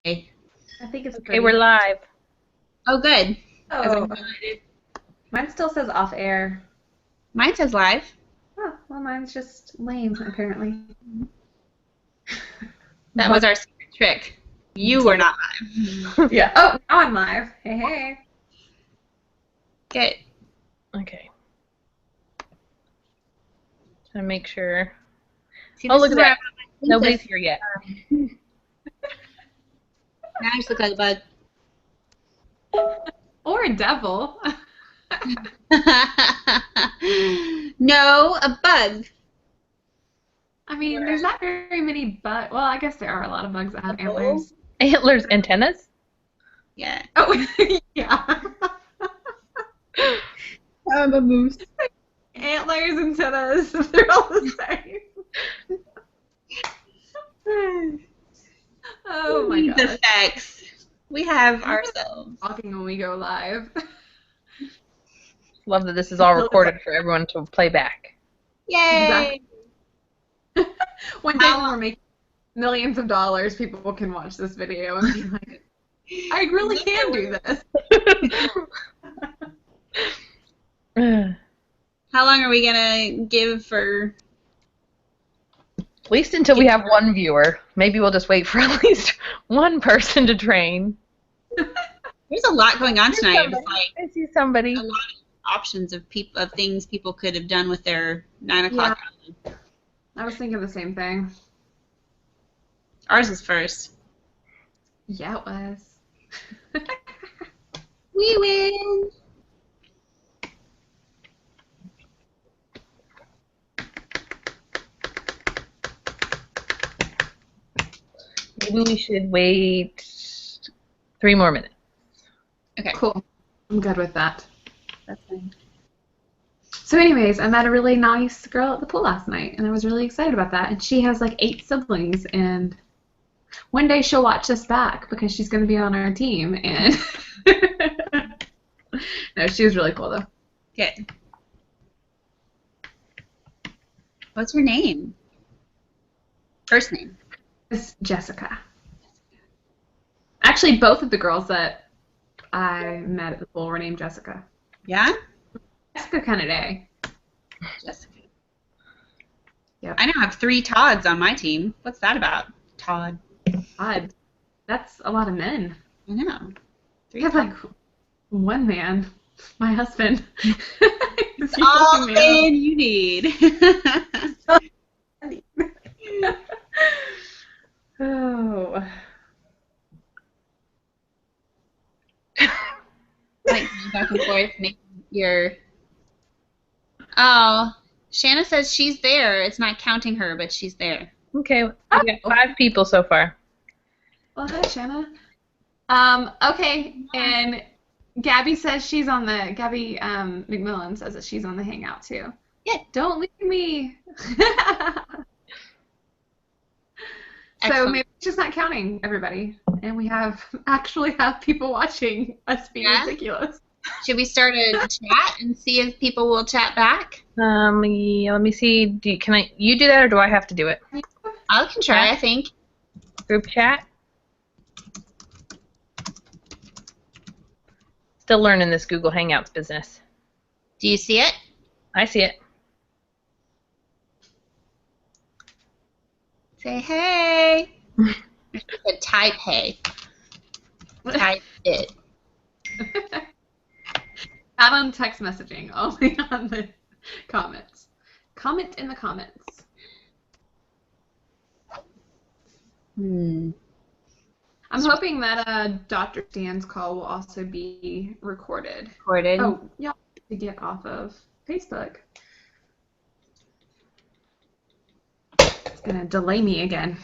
I think it's Okay, we're live. Oh, good. Oh, mine still says off air. Mine says live. Oh, well, mine's just lame, apparently. That was our secret trick. You were not live. Yeah. Oh, now I'm live. Hey, hey. Good. Okay. Trying to make sure. See, Oh, this look is at where that. Nobody's here yet. Now I just look like a bug. Or a devil. No, a bug. I mean, there's not very many bugs. Well, I guess there are a lot of bugs that have antlers. Antlers, antennas? Yeah. Oh, yeah. I'm a moose. Antlers, antennas, they're all the same. Oh my Needs gosh. effects. We have ourselves. Talking when we go live. Love that this is all recorded for everyone to play back. Yay! Exactly. One day when we're making millions of dollars, people can watch this video and be like, I really can do this. How long are we gonna give for? At least until we have one viewer. Maybe we'll just wait for at least one person to train. There's a lot going on tonight. It's like I see somebody. a lot of options of things people could have done with their 9 o'clock. Yeah. I was thinking the same thing. Ours is first. Yeah, it was. We win. Maybe we should wait 3 more minutes. Okay. Cool. I'm good with that. That's fine. So anyways, I met a really nice girl at the pool last night, and I was really excited about that. And she has like 8 siblings, and one day she'll watch us back because she's going to be on our team. And no, she was really cool though. Good. What's her name? First name. It's Jessica. Actually, both of the girls that I met at the pool were named Jessica. Yeah? Jessica Kennedy. Jessica. Yep. I now have 3 Todds on my team. What's that about? Todd. God, that's a lot of men. I know. 3 I have like one man, my husband. It's all the man you need. Oh. Like back and forth, making your. Oh, Shanna says she's there. It's not counting her, but she's there. Okay, we got 5 people so far. Well, hi, Shanna. Okay, and Gabby says she's on the. Gabby McMillan says that she's on the Hangout too. Yeah. Don't leave me. So Excellent. maybe it's just not counting everybody, and we actually have people watching us being ridiculous. Should we start a chat and see if people will chat back? Yeah, let me see. Can you do that, or do I have to do it? I can try, I think. Group chat. Still learning this Google Hangouts business. Do you see it? I see it. Say hey. I said type hey. Type it. Not on text messaging, only on the comments. Comment in the comments. I'm hoping that Dr. Stan's call will also be recorded. Oh, y'all have to get off of Facebook. It's going to delay me again.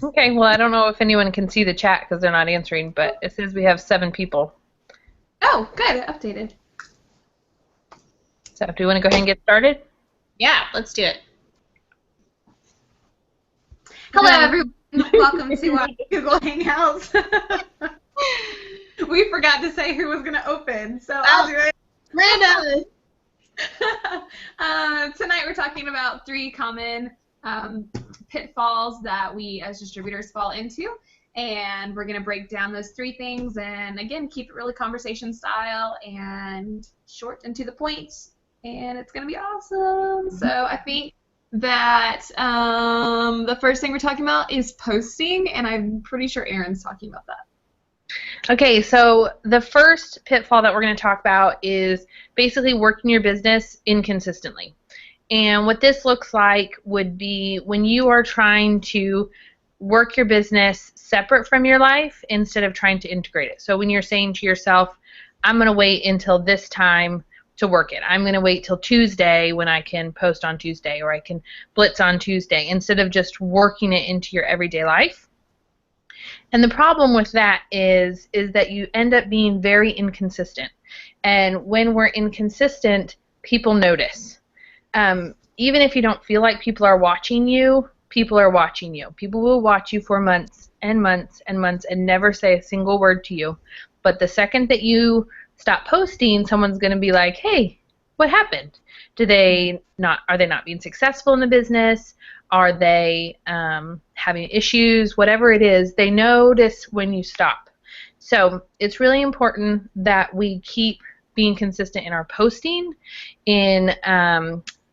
Okay, well, I don't know if anyone can see the chat because they're not answering, but it says we have 7 people. Oh, good. It updated. So do you want to go ahead and get started? Yeah, let's do it. Hello, everyone. Welcome to our Google Hangouts. We forgot to say who was going to open, so I'll do it. Miranda! Tonight we're talking about 3 common pitfalls that we as distributors fall into. And we're going to break down those 3 things and, again, keep it really conversation style and short and to the point. And it's going to be awesome. So I think that the first thing we're talking about is posting, and I'm pretty sure Erin's talking about that. Okay, so the first pitfall that we're going to talk about is basically working your business inconsistently. And what this looks like would be when you are trying to work your business separate from your life instead of trying to integrate it. So when you're saying to yourself, I'm going to wait until this time to work it. I'm going to wait till Tuesday when I can post on Tuesday, or I can blitz on Tuesday, instead of just working it into your everyday life. And the problem with that is that you end up being very inconsistent. And when we're inconsistent, people notice. Even if you don't feel like people are watching you, people are watching you. People will watch you for months and months and months and never say a single word to you. But the second that you stop posting, someone's going to be like, hey, what happened? Are they not being successful in the business? Are they having issues? Whatever it is, they notice when you stop. So it's really important that we keep being consistent in our posting, in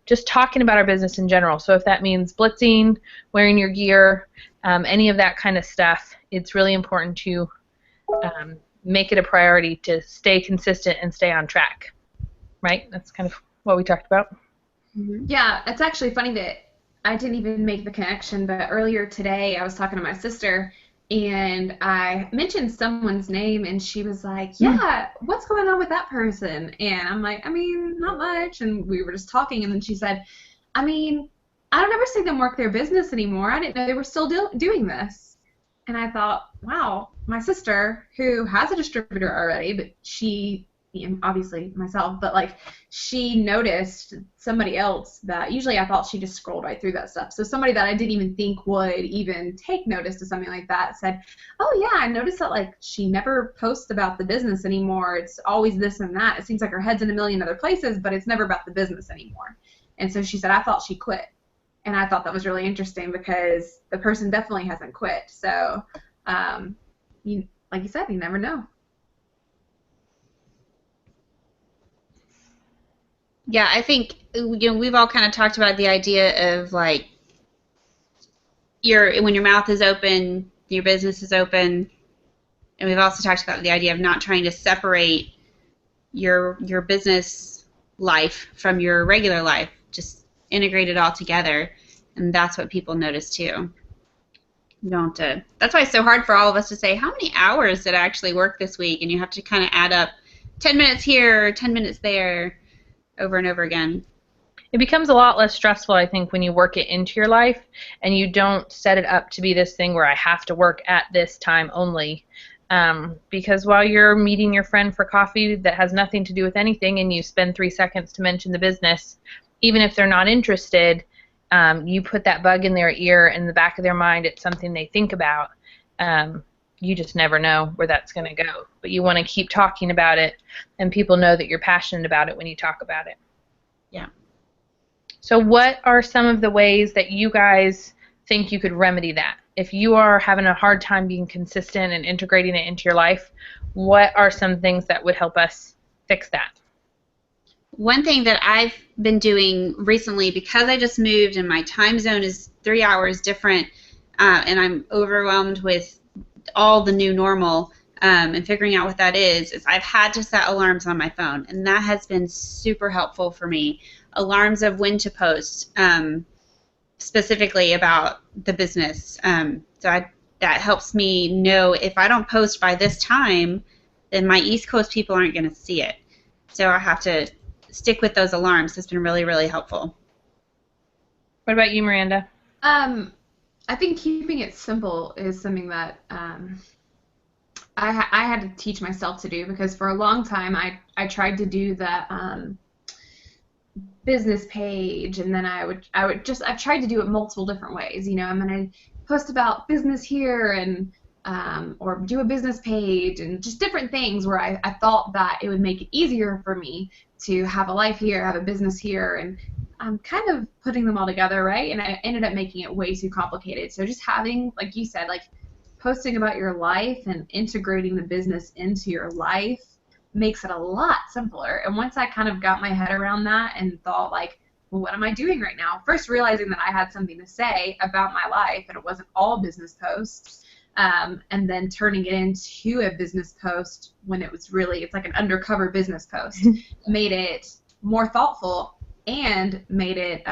just talking about our business in general. So if that means blitzing, wearing your gear, any of that kind of stuff, it's really important to make it a priority to stay consistent and stay on track. Right? That's kind of what we talked about. Yeah, it's actually funny that I didn't even make the connection, but earlier today I was talking to my sister, and I mentioned someone's name, and she was like, yeah, what's going on with that person? And I'm like, I mean, not much. And we were just talking, and then she said, I mean, I don't ever see them work their business anymore. I didn't know they were still doing this. And I thought, wow, my sister, who has a distributor already, but she, obviously myself, but like she noticed somebody else that usually I thought she just scrolled right through that stuff. So somebody that I didn't even think would even take notice to something like that said, oh yeah, I noticed that like she never posts about the business anymore. It's always this and that. It seems like her head's in a million other places, but it's never about the business anymore. And so she said, I thought she quit. And I thought that was really interesting because the person definitely hasn't quit. So like you said, you never know. Yeah, I think we've all kind of talked about the idea of like when your mouth is open, your business is open, and we've also talked about the idea of not trying to separate your business life from your regular life, just integrate it all together, and that's what people notice too. You don't have to. That's why it's so hard for all of us to say how many hours did I actually work this week, and you have to kind of add up 10 minutes here, 10 minutes there, over and over again. It becomes a lot less stressful, I think, when you work it into your life and you don't set it up to be this thing where I have to work at this time only. Because while you're meeting your friend for coffee that has nothing to do with anything and you spend 3 seconds to mention the business, even if they're not interested, you put that bug in their ear, in the back of their mind, it's something they think about. You just never know where that's going to go. But you want to keep talking about it, and people know that you're passionate about it when you talk about it. Yeah. So what are some of the ways that you guys think you could remedy that? If you are having a hard time being consistent and integrating it into your life, what are some things that would help us fix that? One thing that I've been doing recently, because I just moved and my time zone is 3 hours different, and I'm overwhelmed with all the new normal and figuring out what that is I've had to set alarms on my phone, and that has been super helpful for me. Alarms of when to post, specifically about the business. That helps me know if I don't post by this time, then my East Coast people aren't going to see it. So I have to stick with those alarms. It's been really, really helpful. What about you, Miranda? I think keeping it simple is something that I had to teach myself to do, because for a long time I tried to do the business page, and then I've tried to do it multiple different ways. I'm going to post about business here and or do a business page and just different things where I thought that it would make it easier for me to have a life here, have a business here, and I'm kind of putting them all together, right? And I ended up making it way too complicated. So just having, like you said, like posting about your life and integrating the business into your life makes it a lot simpler. And once I kind of got my head around that and thought, like, well, what am I doing right now? First realizing that I had something to say about my life and it wasn't all business posts. And then turning it into a business post when it was really, it's like an undercover business post, made it more thoughtful and made it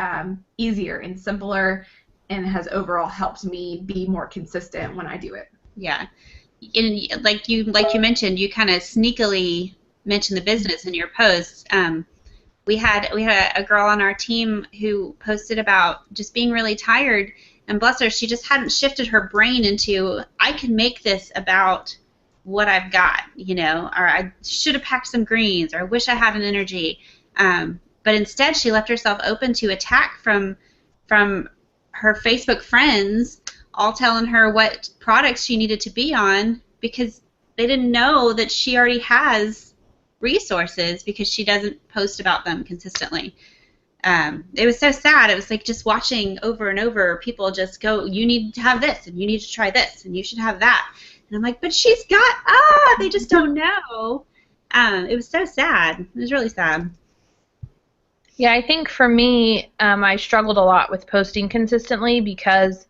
easier and simpler, and has overall helped me be more consistent when I do it. Yeah. And like you mentioned, you kind of sneakily mentioned the business in your posts. We had a girl on our team who posted about just being really tired. And bless her, she just hadn't shifted her brain into, I can make this about what I've got, or I should have packed some greens, or I wish I had an energy. But instead, she left herself open to attack from her Facebook friends, all telling her what products she needed to be on because they didn't know that she already has resources because she doesn't post about them consistently. It was so sad. It was like just watching over and over people just go, you need to have this, and you need to try this, and you should have that. And I'm like, but she's got, they just don't know. It was so sad. It was really sad. Yeah, I think for me, I struggled a lot with posting consistently because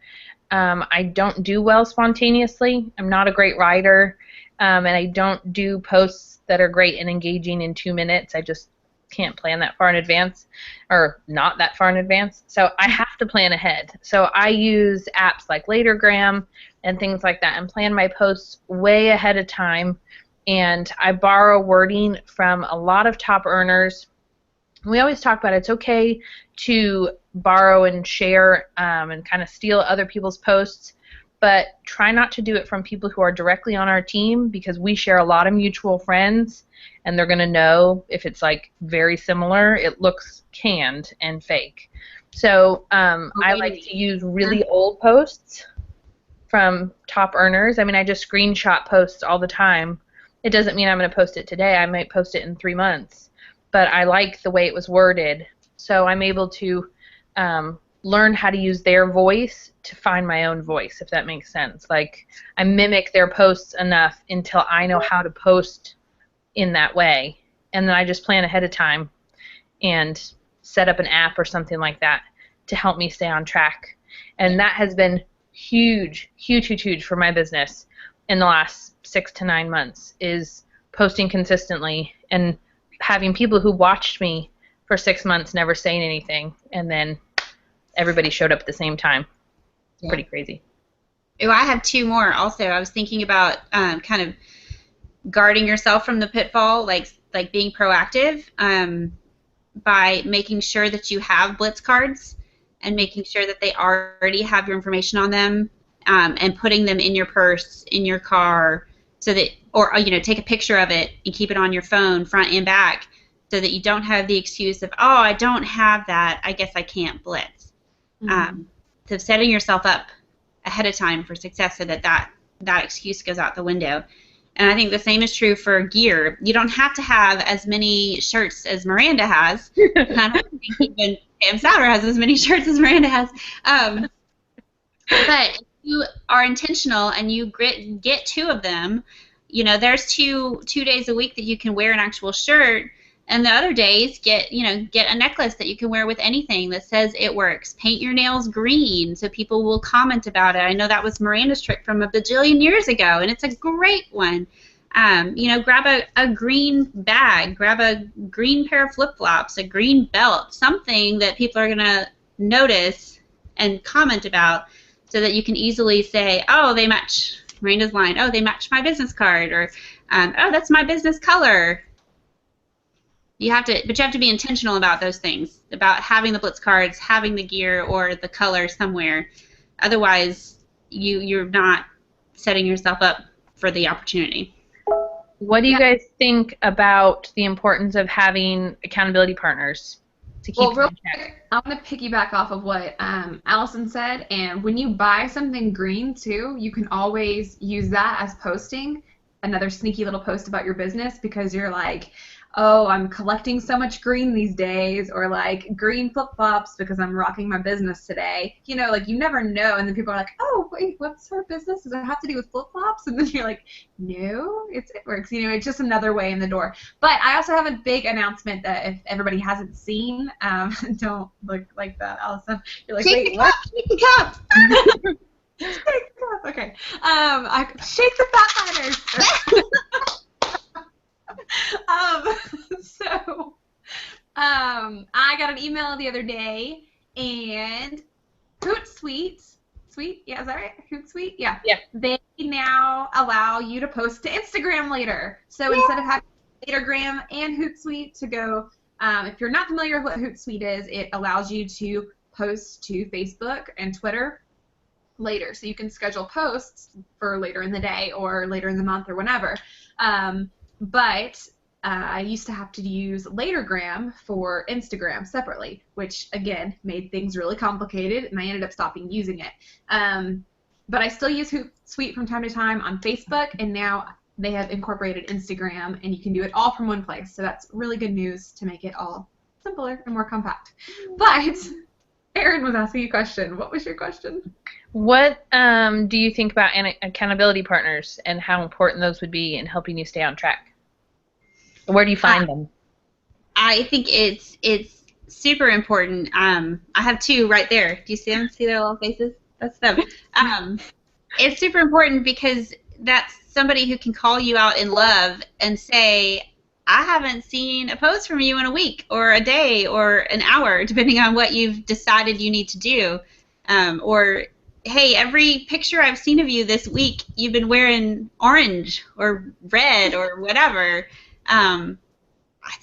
I don't do well spontaneously. I'm not a great writer, and I don't do posts that are great and engaging in 2 minutes. I just can't plan that far in advance, or not that far in advance. So I have to plan ahead. So I use apps like Latergram and things like that and plan my posts way ahead of time. And I borrow wording from a lot of top earners. We always talk about it's okay to borrow and share and kind of steal other people's posts, but try not to do it from people who are directly on our team, because we share a lot of mutual friends, and they're going to know if it's like very similar, it looks canned and fake. So I like to use really old posts from top earners. I mean, I just screenshot posts all the time. It doesn't mean I'm going to post it today. I might post it in 3 months, but I like the way it was worded. So I'm able to learn how to use their voice to find my own voice, if that makes sense. Like, I mimic their posts enough until I know how to post in that way, and then I just plan ahead of time and set up an app or something like that to help me stay on track. And that has been huge, huge, huge, huge for my business in the last 6 to 9 months, is posting consistently and having people who watched me for 6 months never saying anything, and then everybody showed up at the same time. It's pretty crazy. Oh, I have 2 more also. I was thinking about kind of guarding yourself from the pitfall, like being proactive by making sure that you have blitz cards and making sure that they already have your information on them, and putting them in your purse, in your car, so that, or take a picture of it and keep it on your phone front and back, so that you don't have the excuse of, oh, I don't have that, I guess I can't blitz. So setting yourself up ahead of time for success so that excuse goes out the window. And I think the same is true for gear. You don't have to have as many shirts as Miranda has. I don't think even Pam Sauer has as many shirts as Miranda has. But if you are intentional and you get 2 of them, there's two days a week that you can wear an actual shirt, and the other days get a necklace that you can wear with anything that says it works. Paint your nails green so people will comment about it. I know that was Miranda's trick from a bajillion years ago, and it's a great one. Grab a green bag, grab a green pair of flip-flops, a green belt, something that people are going to notice and comment about, so that you can easily say, oh, they match Miranda's line. Oh, they match my business card, or oh, that's my business color. But you have to be intentional about those things, about having the blitz cards, having the gear or the color somewhere. Otherwise, you're not setting yourself up for the opportunity. What do you guys think about the importance of having accountability partners to keep you in check? I want to piggyback off of what Allison said, and when you buy something green too, you can always use that as posting, another sneaky little post about your business, because you're like, oh, I'm collecting so much green these days, or like green flip-flops because I'm rocking my business today. You know, like you never know, and then people are like, oh, wait, what's her business? Does it have to do with flip-flops? And then you're like, no, it works. You know, it's just another way in the door. But I also have a big announcement that if everybody hasn't seen, don't look like that, Allison. You're like, Shake wait, the what? cup! Shake the cup! Shake the cup. Okay. I shake the fat liners. I got an email the other day, and Hootsuite, yeah, is that right? Hootsuite, yeah. Yeah. They now allow you to post to Instagram later. So instead of having Latergram and Hootsuite to go, if you're not familiar with what Hootsuite is, it allows you to post to Facebook and Twitter later. So you can schedule posts for later in the day or later in the month or whenever. But I used to have to use Latergram for Instagram separately, which, again, made things really complicated, and I ended up stopping using it. But I still use Hootsuite from time to time on Facebook, and now they have incorporated Instagram, and you can do it all from one place. So that's really good news to make it all simpler and more compact. But Erin was asking a question. What was your question? What do you think about accountability partners and how important those would be in helping you stay on track? Where do you find them? I think it's super important. I have two right there. Do you see them? See their little faces? That's them. It's super important because that's somebody who can call you out in love and say, I haven't seen a post from you in a week or a day or an hour, depending on what you've decided you need to do. Or, hey, every picture I've seen of you this week, you've been wearing orange or red or whatever.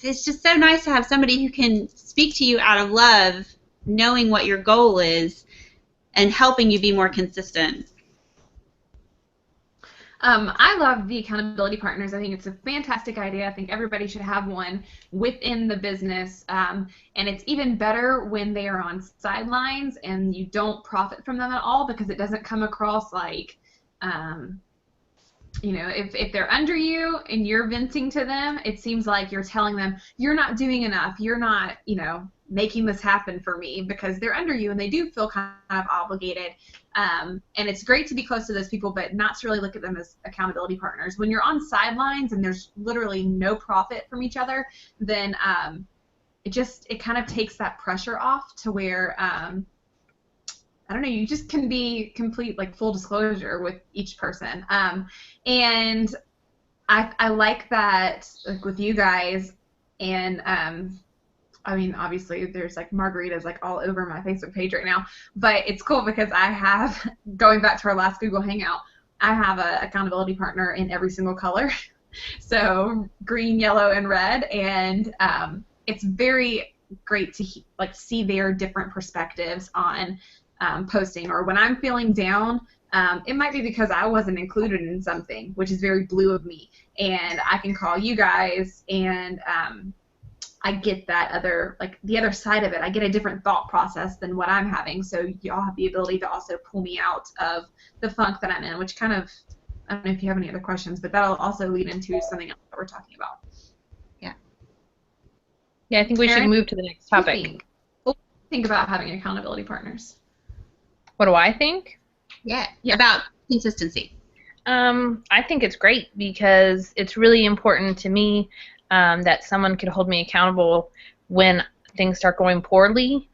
It's just so nice to have somebody who can speak to you out of love, knowing what your goal is, and helping you be more consistent. I love the accountability partners. I think it's a fantastic idea. I think everybody should have one within the business. And it's even better when they are on sidelines and you don't profit from them at all, because it doesn't come across like, you know, if they're under you and you're venting to them, it seems like you're telling them, you're not doing enough, you're not, you know, making this happen for me, because they're under you and they do feel kind of obligated. And it's great to be close to those people, but not to really look at them as accountability partners. When you're on sidelines and there's literally no profit from each other, then it kind of takes that pressure off to where, I don't know, you just can be complete, like, full disclosure with each person. And I like that, like, with you guys, and I mean, obviously, there's, like, margaritas, like, all over my Facebook page right now, but it's cool because I have, going back to our last Google Hangout, I have an accountability partner in every single color, so green, yellow, and red, and it's very great to, like, see their different perspectives on posting. Or when I'm feeling down, it might be because I wasn't included in something, which is very blue of me, and I can call you guys, and I get that other, like, the other side of it. I get a different thought process than what I'm having, so y'all have the ability to also pull me out of the funk that I'm in, which kind of, I don't know if you have any other questions, but that'll also lead into something else that we're talking about. Yeah, I think we should Erin, move to the next topic. What do you think about having accountability partners? What do I think? Yeah, about consistency. I think it's great because it's really important to me that someone can hold me accountable when things start going poorly,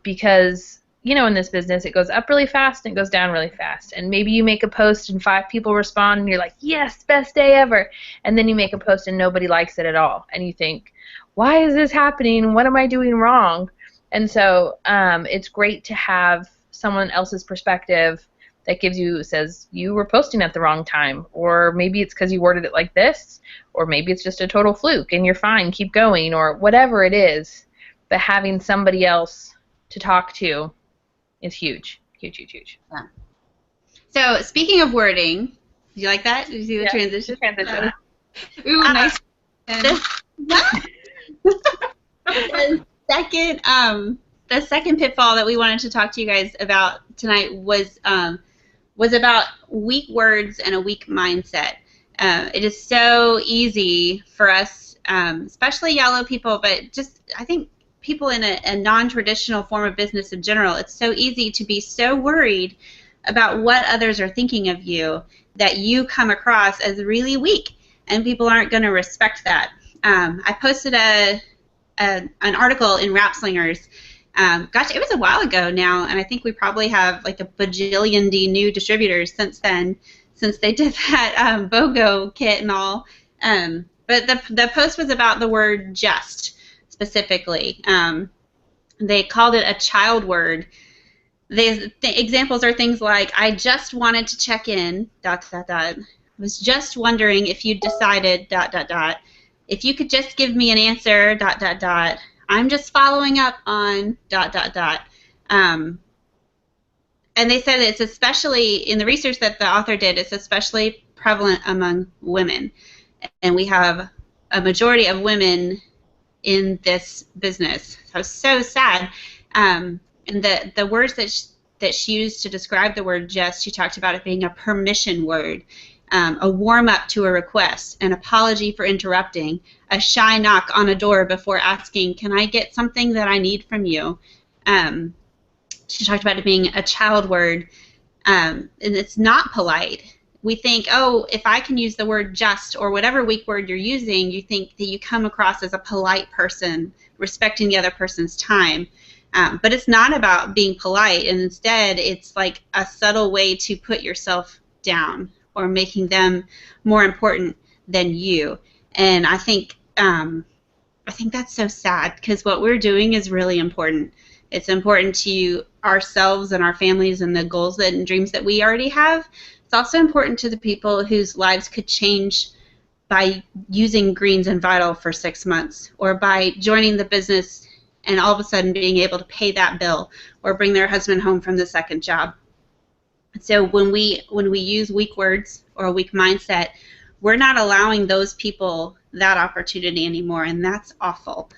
because, you know, in this business it goes up really fast and it goes down really fast, and maybe you make a post and 5 people respond and you're like, yes, best day ever, and then you make a post and nobody likes it at all, and you think, why is this happening? What am I doing wrong? And so it's great to have someone else's perspective that says you were posting at the wrong time, or maybe it's because you worded it like this, or maybe it's just a total fluke and you're fine, keep going, or whatever it is. But having somebody else to talk to is huge, huge, huge, huge. Yeah. So speaking of wording, did you like that? Did you see the transition? Ooh, nice. The second pitfall that we wanted to talk to you guys about tonight was about weak words and a weak mindset. It is so easy for us especially yellow people, but just I think people in a non-traditional form of business in general, it's so easy to be so worried about what others are thinking of you that you come across as really weak, and people aren't going to respect that. I posted an article in Rap Slingers. Gosh, it was a while ago now, and I think we probably have like a bajillion new distributors since then, since they did that BOGO kit and all. But the post was about the word just specifically. They called it a child word. The examples are things like, I just wanted to check in, ... was just wondering if you decided, ... if you could just give me an answer, ... I'm just following up on ... And they said it's especially, in the research that the author did, it's especially prevalent among women. And we have a majority of women in this business. So it's so sad. And the words that she used to describe the word just, she talked about it being a permission word, a warm-up to a request, an apology for interrupting, a shy knock on a door before asking, can I get something that I need from you? She talked about it being a child word, and it's not polite. We think, oh, if I can use the word just or whatever weak word you're using, you think that you come across as a polite person, respecting the other person's time. But it's not about being polite, and instead it's like a subtle way to put yourself down or making them more important than you. And I think that's so sad, because what we're doing is really important. It's important to ourselves and our families and the goals and dreams that we already have. It's also important to the people whose lives could change by using Greens and Vital for 6 months, or by joining the business and all of a sudden being able to pay that bill or bring their husband home from the second job. So when we use weak words or a weak mindset, we're not allowing those people that opportunity anymore, and that's awful.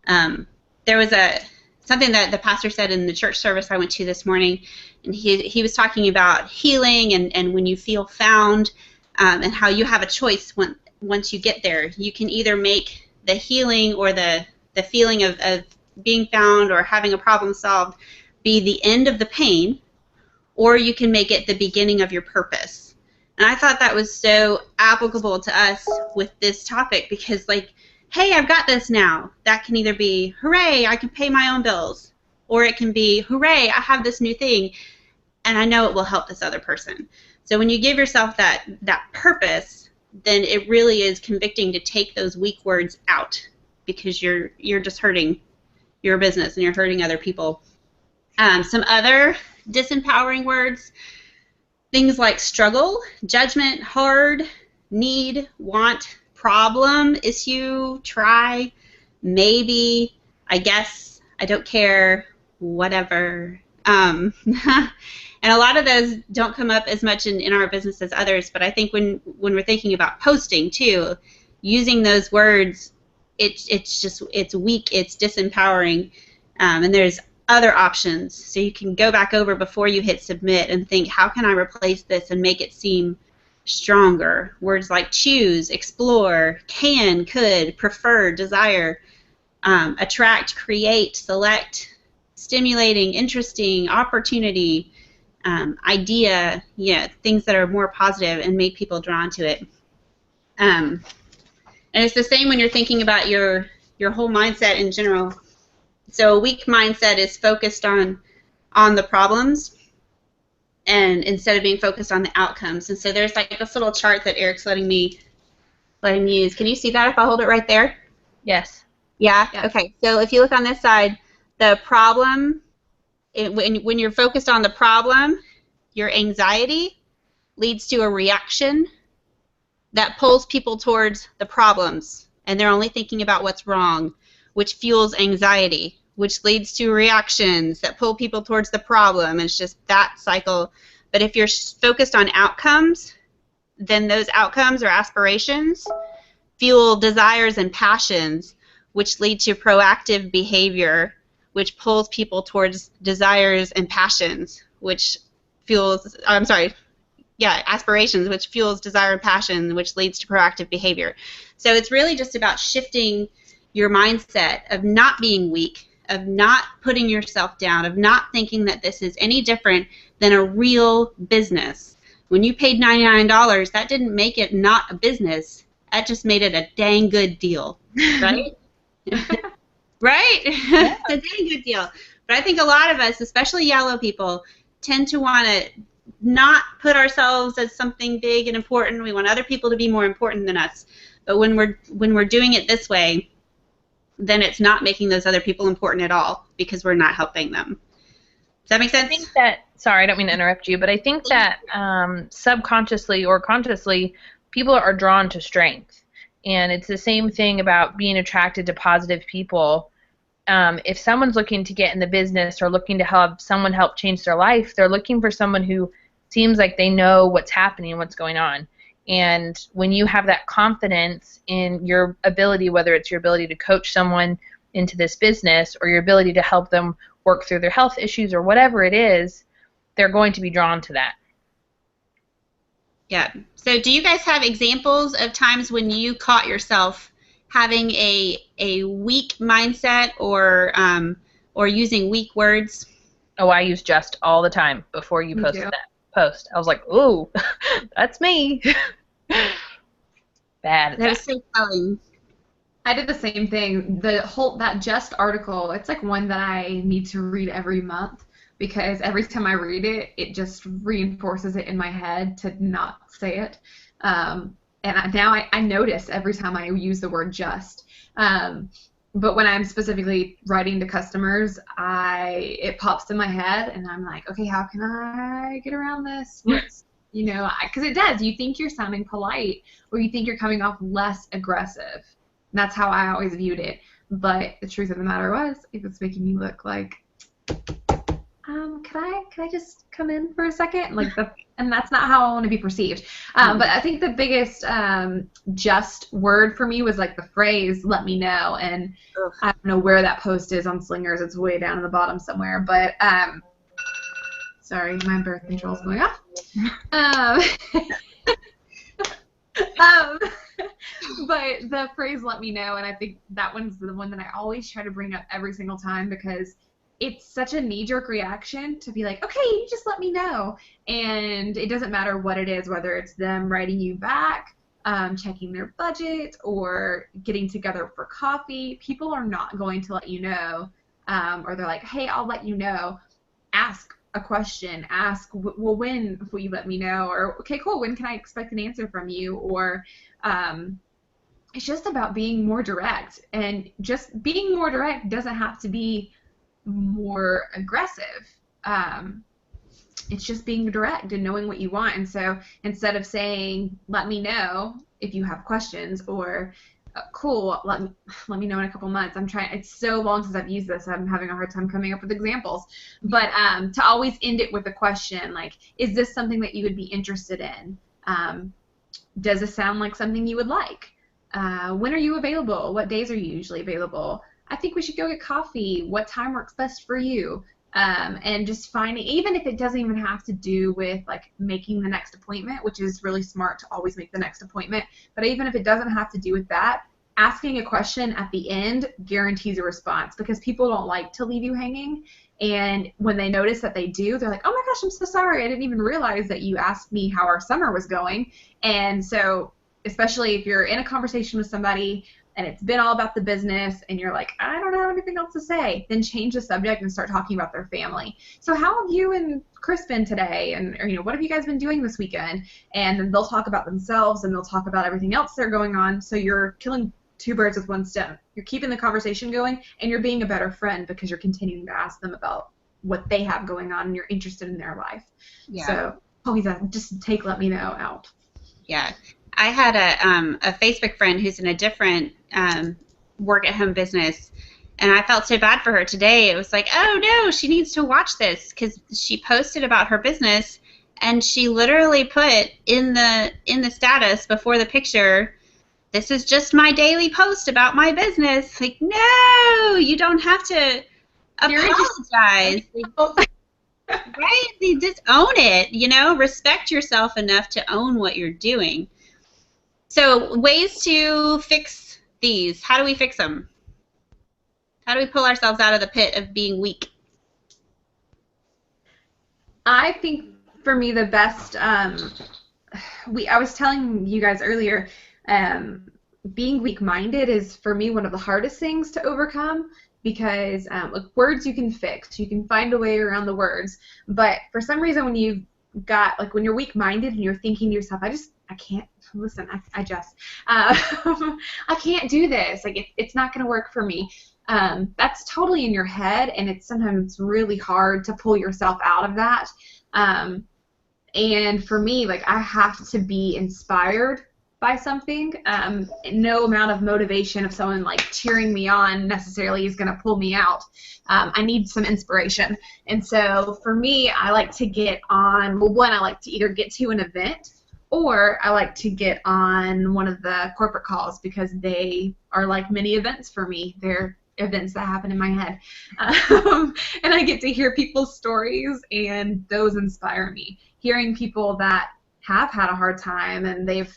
There was something that the pastor said in the church service I went to this morning, and he was talking about healing and when you feel found, and how you have a choice once you get there. You can either make the healing or the feeling of being found or having a problem solved be the end of the pain, or you can make it the beginning of your purpose. And I thought that was so applicable to us with this topic, because like, hey, I've got this now. That can either be, hooray, I can pay my own bills, or it can be, hooray, I have this new thing, and I know it will help this other person. So when you give yourself that purpose, then it really is convicting to take those weak words out, because you're just hurting your business and you're hurting other people. Some other disempowering words, things like struggle, judgment, hard, need, want, problem, issue, try, maybe, I guess, I don't care, whatever. And a lot of those don't come up as much in our business as others, but I think when we're thinking about posting too, using those words, it's weak, it's disempowering, and there's other options. So you can go back over before you hit submit and think, how can I replace this and make it seem stronger? Words like choose, explore, can, could, prefer, desire, attract, create, select, stimulating, interesting, opportunity, idea, things that are more positive and make people drawn to it. And it's the same when you're thinking about your whole mindset in general. So a weak mindset is focused on the problems, and instead of being focused on the outcomes. And so there's like this little chart that Eric's letting me use. Can you see that if I hold it right there? Yes. Yeah? Yes. Okay. So if you look on this side, the problem, when you're focused on the problem, your anxiety leads to a reaction that pulls people towards the problems, and they're only thinking about what's wrong, which fuels anxiety, which leads to reactions that pull people towards the problem. It's just that cycle. But if you're focused on outcomes, then those outcomes or aspirations fuel desires and passions, which lead to proactive behavior, which pulls people towards desires and passions, which aspirations, which fuels desire and passion, which leads to proactive behavior. So it's really just about shifting your mindset of not being weak, of not putting yourself down, of not thinking that this is any different than a real business. When you paid $99, that didn't make it not a business. That just made it a dang good deal, right? Right? Yeah. It's a dang good deal. But I think a lot of us, especially yellow people, tend to want to not put ourselves as something big and important. We want other people to be more important than us. But when we're doing it this way, then it's not making those other people important at all because we're not helping them. Does that make sense? I think that, sorry, I don't mean to interrupt you, but I think that subconsciously or consciously, people are drawn to strength. And it's the same thing about being attracted to positive people. If someone's looking to get in the business or looking to have someone help change their life, they're looking for someone who seems like they know what's happening and what's going on. And when you have that confidence in your ability, whether it's your ability to coach someone into this business or your ability to help them work through their health issues or whatever it is, they're going to be drawn to that. Yeah. So do you guys have examples of times when you caught yourself having a weak mindset or using weak words? Oh, I use just all the time before you posted that post. I was like, ooh, that's me. Bad. That is so telling. I did the same thing. That just article, it's like one that I need to read every month because every time I read it, it just reinforces it in my head to not say it. And now I notice every time I use the word just. But when I'm specifically writing to customers, it pops in my head, and I'm like, okay, how can I get around this? Because it does. You think you're sounding polite, or you think you're coming off less aggressive. And that's how I always viewed it. But the truth of the matter was, if it's making me look like, can I just come in for a second? And that's not how I want to be perceived. But I think the biggest just word for me was like the phrase, let me know. And I don't know where that post is on Slingers. It's way down in the bottom somewhere. But, sorry, my birth control is going off. But the phrase let me know, and I think that one's the one that I always try to bring up every single time because it's such a knee-jerk reaction to be like, okay, you just let me know. And it doesn't matter what it is, whether it's them writing you back, checking their budget, or getting together for coffee. People are not going to let you know, or they're like, hey, I'll let you know. Ask a question. Ask, well, when will you let me know? Or, okay, cool, when can I expect an answer from you? Or it's just about being more direct. And just being more direct doesn't have to be more aggressive. It's just being direct and knowing what you want. And so instead of saying, let me know if you have questions, or cool, let me know in a couple months. It's so long since I've used this, I'm having a hard time coming up with examples. But to always end it with a question, like, is this something that you would be interested in? Does this sound like something you would like? When are you available? What days are you usually available? I think we should go get coffee. What time works best for you? And just finding, even if it doesn't even have to do with like making the next appointment, which is really smart to always make the next appointment, but even if it doesn't have to do with that, asking a question at the end guarantees a response because people don't like to leave you hanging. And when they notice that they do, they're like, oh my gosh, I'm so sorry. I didn't even realize that you asked me how our summer was going. And so, especially if you're in a conversation with somebody and it's been all about the business and you're like, I don't have anything else to say, then change the subject and start talking about their family. So how have you and Chris been today? And or, what have you guys been doing this weekend? And then they'll talk about themselves and they'll talk about everything else they're going on. So you're killing two birds with one stone. You're keeping the conversation going and you're being a better friend because you're continuing to ask them about what they have going on and you're interested in their life. Yeah. So always just take let me know out. Yeah. I had a Facebook friend who's in a different work-at-home business, and I felt so bad for her today. It was like, oh, no, she needs to watch this because she posted about her business, and she literally put in the status before the picture, this is just my daily post about my business. Like, no, you don't have to apologize. Right? You just own it, respect yourself enough to own what you're doing. So, ways to fix these. How do we fix them? How do we pull ourselves out of the pit of being weak? I think for me the best I was telling you guys earlier, being weak-minded is for me one of the hardest things to overcome because like words you can fix, you can find a way around the words, but for some reason when you're weak-minded and you're thinking to yourself, I can't listen, I can't do this, like it's not going to work for me. That's totally in your head, and it's sometimes really hard to pull yourself out of that. And for me, like I have to be inspired by something. No amount of motivation of someone like cheering me on necessarily is going to pull me out. I need some inspiration. And so for me, I like to get on, well, one, I like to either get to an event or I like to get on one of the corporate calls because they are like mini events for me. They're events that happen in my head. And I get to hear people's stories, and those inspire me. Hearing people that have had a hard time and they've,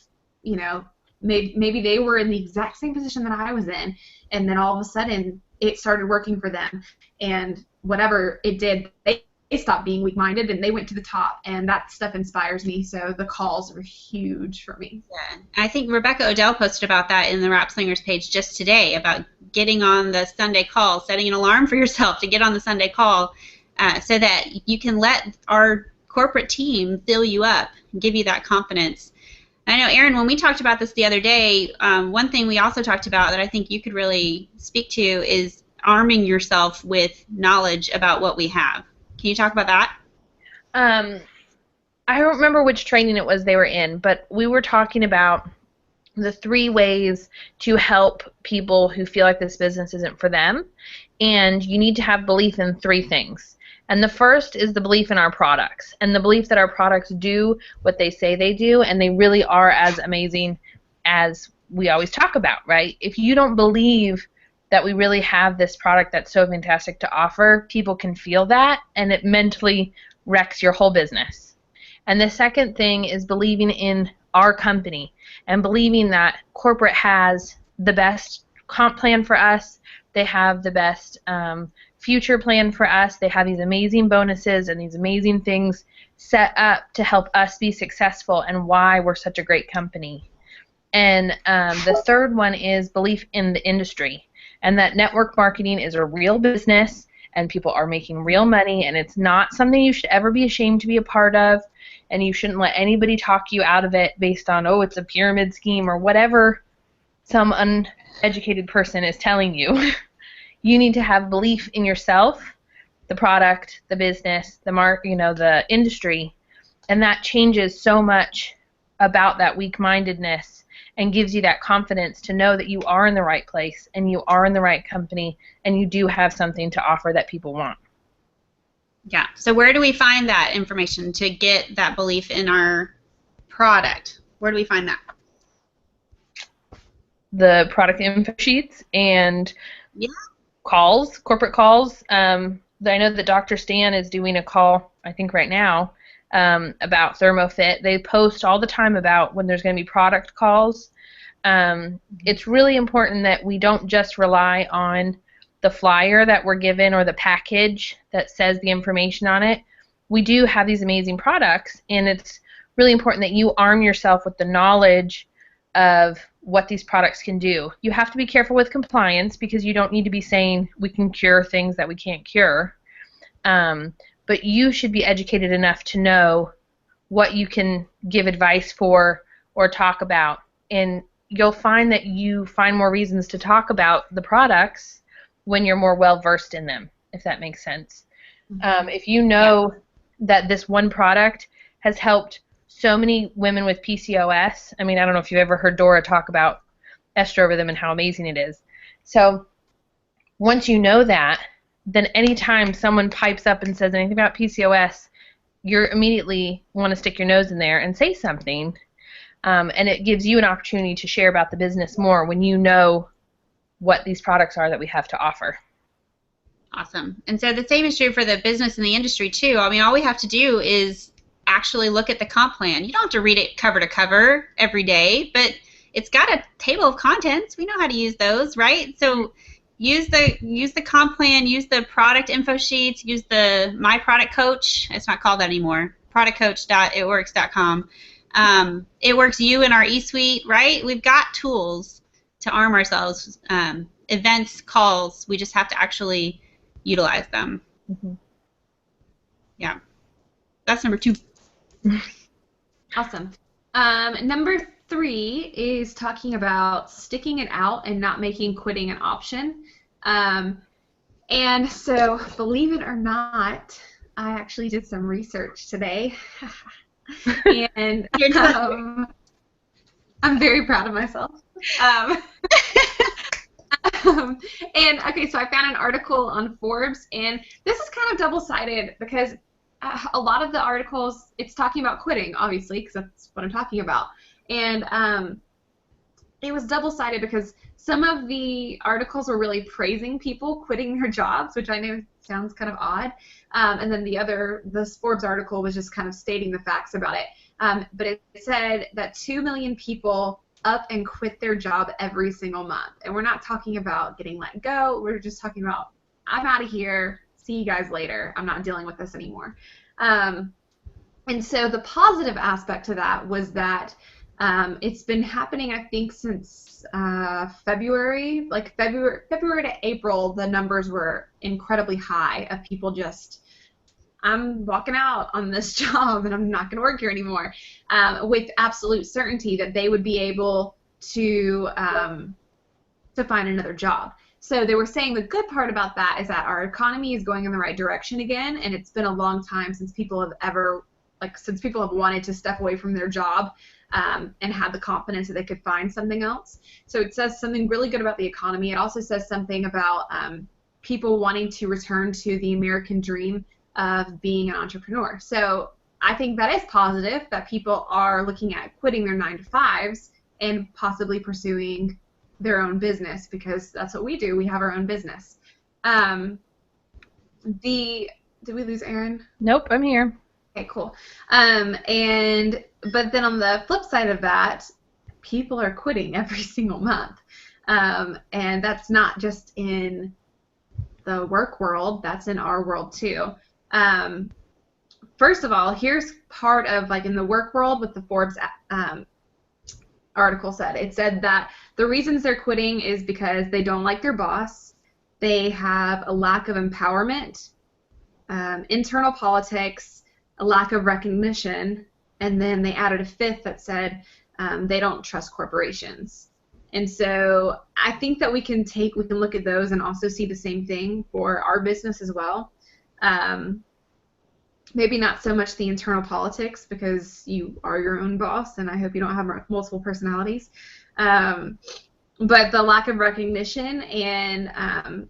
maybe they were in the exact same position that I was in, and then all of a sudden it started working for them, and whatever it did, they stopped being weak-minded and they went to the top, and that stuff inspires me. So the calls are huge for me. Yeah, I think Rebecca Odell posted about that in the Rap Slingers page just today about getting on the Sunday call, setting an alarm for yourself to get on the Sunday call so that you can let our corporate team fill you up and give you that confidence. I know, Erin, when we talked about this the other day, one thing we also talked about that I think you could really speak to is arming yourself with knowledge about what we have. Can you talk about that? I don't remember which training it was they were in, but we were talking about the 3 ways to help people who feel like this business isn't for them, and you need to have belief in 3 things. And the first is the belief in our products, and the belief that our products do what they say they do, and they really are as amazing as we always talk about, right? If you don't believe that we really have this product that's so fantastic to offer, people can feel that, and it mentally wrecks your whole business. And the second thing is believing in our company and believing that corporate has the best comp plan for us, they have the best future plan for us, they have these amazing bonuses and these amazing things set up to help us be successful and why we're such a great company. And the third one is belief in the industry, and that network marketing is a real business and people are making real money, and it's not something you should ever be ashamed to be a part of, and you shouldn't let anybody talk you out of it based on, oh, it's a pyramid scheme or whatever some uneducated person is telling you. You need to have belief in yourself, the product, the business, the industry, and that changes so much about that weak-mindedness and gives you that confidence to know that you are in the right place and you are in the right company and you do have something to offer that people want. Yeah. So where do we find that information to get that belief in our product? Where do we find that? The product info sheets and calls, corporate calls. I know that Dr. Stan is doing a call, I think right now, about ThermoFit. They post all the time about when there's going to be product calls. It's really important that we don't just rely on the flyer that we're given or the package that says the information on it. We do have these amazing products, and it's really important that you arm yourself with the knowledge of what these products can do. You have to be careful with compliance because you don't need to be saying we can cure things that we can't cure. But you should be educated enough to know what you can give advice for or talk about. And you'll find that you find more reasons to talk about the products when you're more well-versed in them, if that makes sense. If you know that this one product has helped so many women with PCOS, I mean, I don't know if you've ever heard Dora talk about estro rhythm and how amazing it is. So once you know that, then anytime someone pipes up and says anything about PCOS, you immediately want to stick your nose in there and say something. And it gives you an opportunity to share about the business more when you know what these products are that we have to offer. Awesome. And so the same is true for the business and the industry too. I mean, all we have to do is actually look at the comp plan. You don't have to read it cover to cover every day, but it's got a table of contents. We know how to use those, right? So use the comp plan, use the product info sheets, use the My Product Coach. It's not called that anymore. Productcoach.itworks.com. It works you in our eSuite, right? We've got tools to arm ourselves. Events, calls. We just have to actually utilize them. Mm-hmm. Yeah. That's number 2. Awesome. Number 3 is talking about sticking it out and not making quitting an option. And so, believe it or not, I actually did some research today. And I'm very proud of myself. And okay, so I found an article on Forbes, and this is kind of double-sided because a lot of the articles, it's talking about quitting, obviously, because that's what I'm talking about. And it was double-sided because some of the articles were really praising people quitting their jobs, which I know sounds kind of odd. And then the Forbes article was just kind of stating the facts about it. But it said that 2 million people up and quit their job every single month. And we're not talking about getting let go. We're just talking about, I'm out of here. See you guys later. I'm not dealing with this anymore. And so the positive aspect to that was that it's been happening, I think, since February. Like February to April, the numbers were incredibly high of people just, I'm walking out on this job and I'm not going to work here anymore, with absolute certainty that they would be able to find another job. So they were saying the good part about that is that our economy is going in the right direction again, and it's been a long time since people have wanted to step away from their job and had the confidence that they could find something else. So it says something really good about the economy. It also says something about people wanting to return to the American dream of being an entrepreneur. So I think that is positive that people are looking at quitting their 9-to-5s and possibly pursuing their own business, because that's what we do. We have our own business. Did we lose Erin? Nope, I'm here. Okay, cool. But then on the flip side of that, people are quitting every single month. And that's not just in the work world, that's in our world too. First of all, here's part of, like, in the work world, what the Forbes article said. It said that the reasons they're quitting is because they don't like their boss, they have a lack of empowerment, internal politics, a lack of recognition, and then they added a 5th that said they don't trust corporations. And so I think that we can look at those and also see the same thing for our business as well. Maybe not so much the internal politics, because you are your own boss, and I hope you don't have multiple personalities. But the lack of recognition and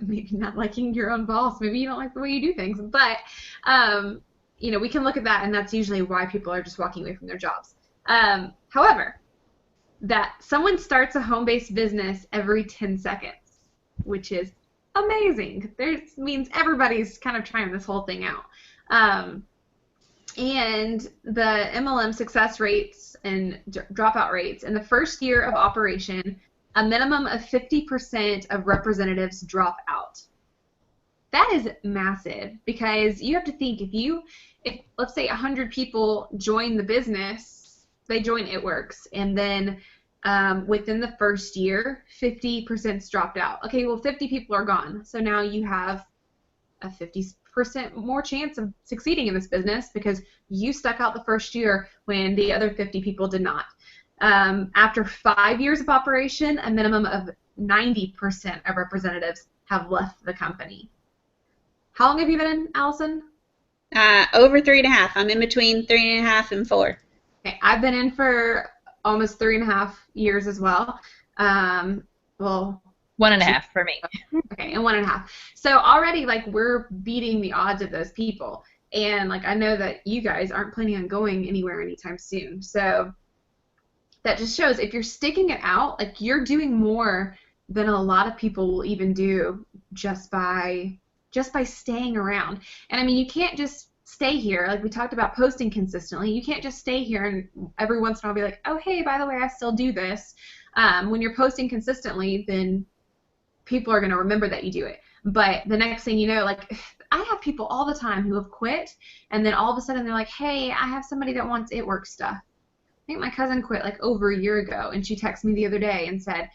maybe not liking your own boss. Maybe you don't like the way you do things. But, we can look at that, and that's usually why people are just walking away from their jobs. However, that someone starts a home-based business every 10 seconds, which is amazing. This means everybody's kind of trying this whole thing out. And the MLM success rates and dropout rates in the first year of operation, a minimum of 50% of representatives drop out. That is massive, because you have to think, if let's say 100 people join the business, they join It Works, and then within the first year, 50%'s dropped out. Okay, well, 50 people are gone. So now you have a 50% more chance of succeeding in this business because you stuck out the first year when the other 50 people did not. After 5 years of operation, a minimum of 90% of representatives have left the company. How long have you been in, Allison? Over 3.5. I'm in between 3.5 and 4. Okay, I've been in for almost 3.5 years as well. Well, 1.5 for me. Okay, and 1.5. So already, like, we're beating the odds of those people. And, like, I know that you guys aren't planning on going anywhere anytime soon. So that just shows if you're sticking it out, like, you're doing more than a lot of people will even do just by staying around. And I mean, you can't just stay here. Like we talked about posting consistently. You can't just stay here and every once in a while be like, oh, hey, by the way, I still do this. When you're posting consistently, then people are going to remember that you do it. But the next thing you know, like I have people all the time who have quit, and then all of a sudden they're like, hey, I have somebody that wants It Works stuff. I think my cousin quit like over a year ago, and she texted me the other day and said,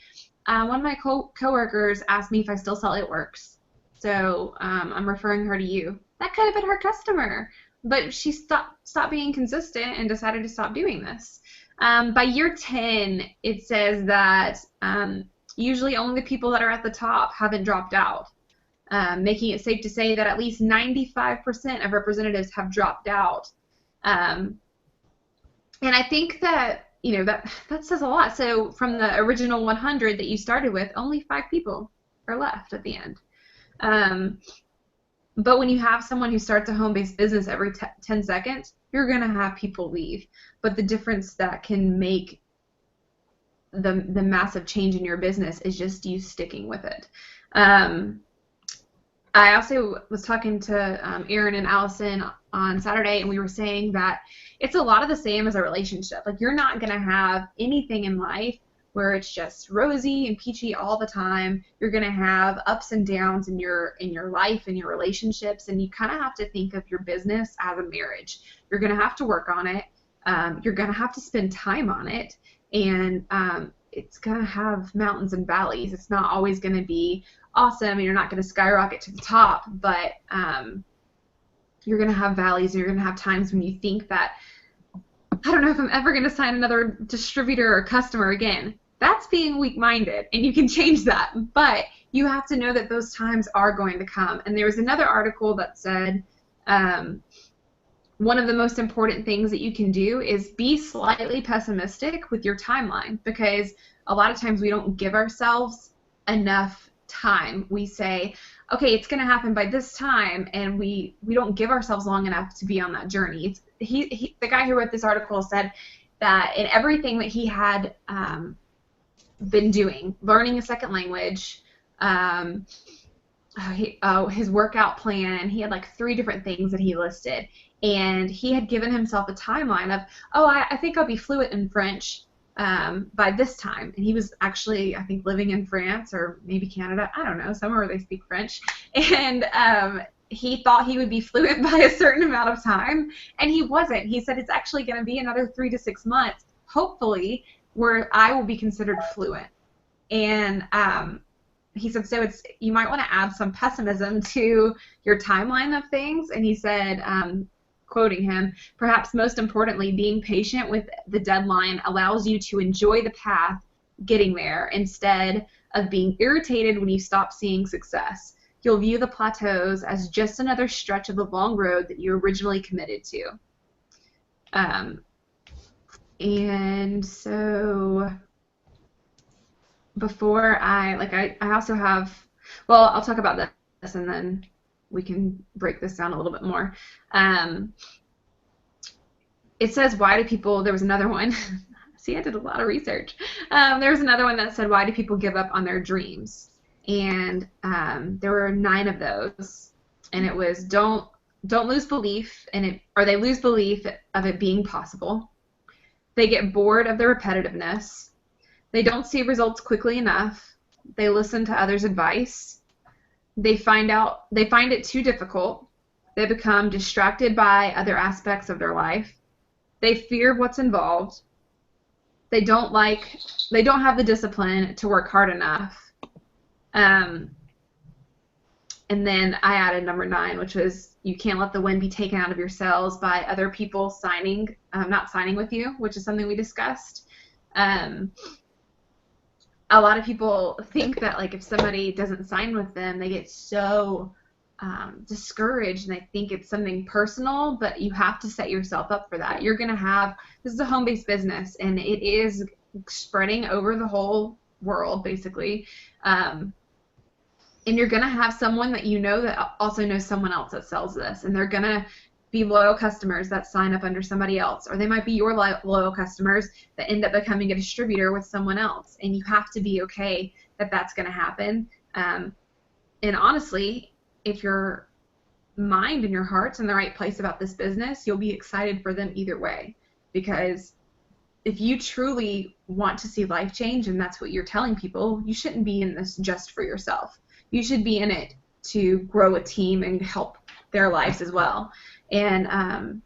one of my coworkers asked me if I still sell It Works. So I'm referring her to you. That could have been her customer, but she stopped being consistent and decided to stop doing this. By year 10, it says that usually only the people that are at the top haven't dropped out, making it safe to say that at least 95% of representatives have dropped out. And I think that, you know, that says a lot. So from the original 100 that you started with, only 5 people are left at the end. But when you have someone who starts a home-based business every 10 seconds, you're going to have people leave. But the difference that can make the massive change in your business is just you sticking with it. I also was talking to Erin and Allison on Saturday, and we were saying that it's a lot of the same as a relationship. Like, you're not going to have anything in life where it's just rosy and peachy all the time. You're going to have ups and downs in your life and your relationships, and you kind of have to think of your business as a marriage. You're going to have to work on it. You're going to have to spend time on it, and it's going to have mountains and valleys. It's not always going to be awesome, and you're not going to skyrocket to the top, but you're going to have valleys, and you're going to have times when you think that, I don't know if I'm ever going to sign another distributor or customer again. That's being weak-minded, and you can change that, but you have to know that those times are going to come. And there was another article that said one of the most important things that you can do is be slightly pessimistic with your timeline, because a lot of times we don't give ourselves enough time. We say, okay, it's going to happen by this time, and we don't give ourselves long enough to be on that journey. The guy who wrote this article said that in everything that he had been doing, learning a second language, his workout plan, he had like 3 different things that he listed, and he had given himself a timeline of, I think I'll be fluent in French by this time. And he was actually, I think, living in France or maybe Canada, I don't know, somewhere where they speak French, and he thought he would be fluent by a certain amount of time, and he wasn't. He said it's actually going to be another 3 to 6 months, hopefully, where I will be considered fluent. And he said, so you might want to add some pessimism to your timeline of things. And he said, quoting him, perhaps most importantly, being patient with the deadline allows you to enjoy the path getting there instead of being irritated when you stop seeing success. You'll view the plateaus as just another stretch of the long road that you originally committed to. And so before I also have, well, I'll talk about this and then we can break this down a little bit more. It says, why do people, there was another one. See, I did a lot of research. There was another one that said, why do people give up on their dreams? And there were 9 of those, and it was don't lose belief in it, or they lose belief of it being possible. They get bored of the repetitiveness. They don't see results quickly enough. They listen to others' advice. They find it too difficult. They become distracted by other aspects of their life. They fear what's involved. They don't have the discipline to work hard enough. And then I added number 9, which was you can't let the wind be taken out of your sails by other people not signing with you, which is something we discussed. A lot of people think that like if somebody doesn't sign with them, they get so discouraged and they think it's something personal, but you have to set yourself up for that. This is a home-based business, and it is spreading over the whole world, basically. And you're going to have someone that you know that also knows someone else that sells this, and they're going to be loyal customers that sign up under somebody else, or they might be your loyal customers that end up becoming a distributor with someone else, and you have to be okay that that's going to happen. And honestly, if your mind and your heart's in the right place about this business, you'll be excited for them either way, because if you truly want to see life change and that's what you're telling people, you shouldn't be in this just for yourself. You should be in it to grow a team and help their lives as well. And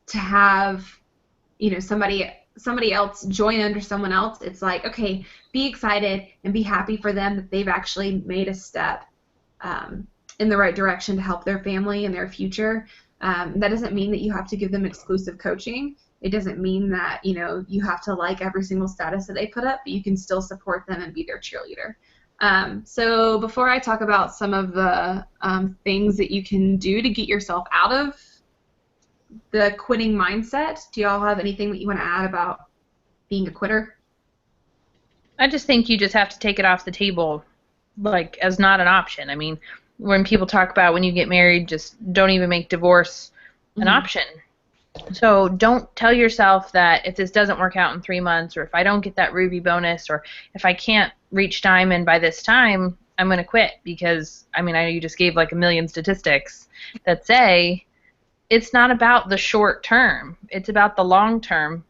to have, you know, somebody else join under someone else, it's like, okay, be excited and be happy for them that they've actually made a step in the right direction to help their family and their future. That doesn't mean that you have to give them exclusive coaching. It doesn't mean that, you know, you have to like every single status that they put up, but you can still support them and be their cheerleader. So before I talk about some of the things that you can do to get yourself out of the quitting mindset, do y'all have anything that you want to add about being a quitter? I just think you just have to take it off the table, like, as not an option. I mean, when people talk about when you get married, just don't even make divorce an option. So don't tell yourself that if this doesn't work out in 3 months, or if I don't get that Ruby bonus, or if I can't reach Diamond by this time, I'm going to quit. Because, I mean, I know you just gave like a million statistics that say it's not about the short term. It's about the long term.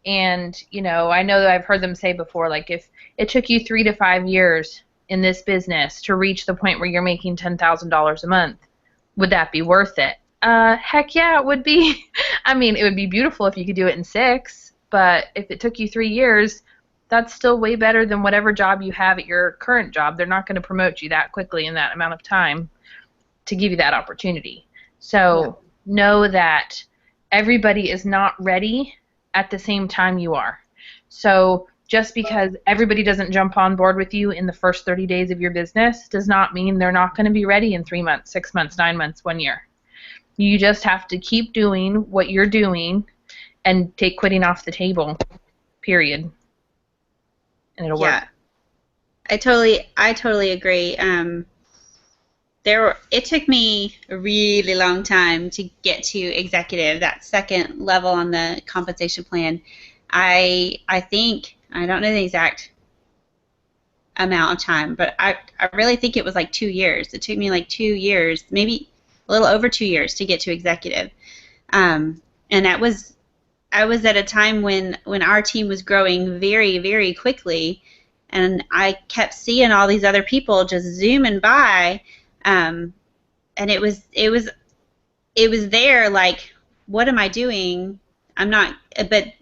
And, you know, I know that I've heard them say before, like, if it took you 3 to 5 years in this business to reach the point where you're making $10,000 a month, would that be worth it? Heck yeah, it would be. I mean, it would be beautiful if you could do it in 6, but if it took you 3 years, that's still way better than whatever job you have at your current job. They're not going to promote you that quickly in that amount of time to give you that opportunity. So know that everybody is not ready at the same time you are. So just because everybody doesn't jump on board with you in the first 30 days of your business does not mean they're not going to be ready in 3 months, 6 months, 9 months, 1 year. You just have to keep doing what you're doing and take quitting off the table, period. And it'll work. I totally agree. It took me a really long time to get to executive, that second level on the compensation plan. I think, I don't know the exact amount of time, but I really think it was like 2 years. It took me like 2 years, maybe a little over 2 years to get to executive. And I was at a time when our team was growing very, very quickly, and I kept seeing all these other people just zooming by, and it was there, like, what am I doing? I'm not, but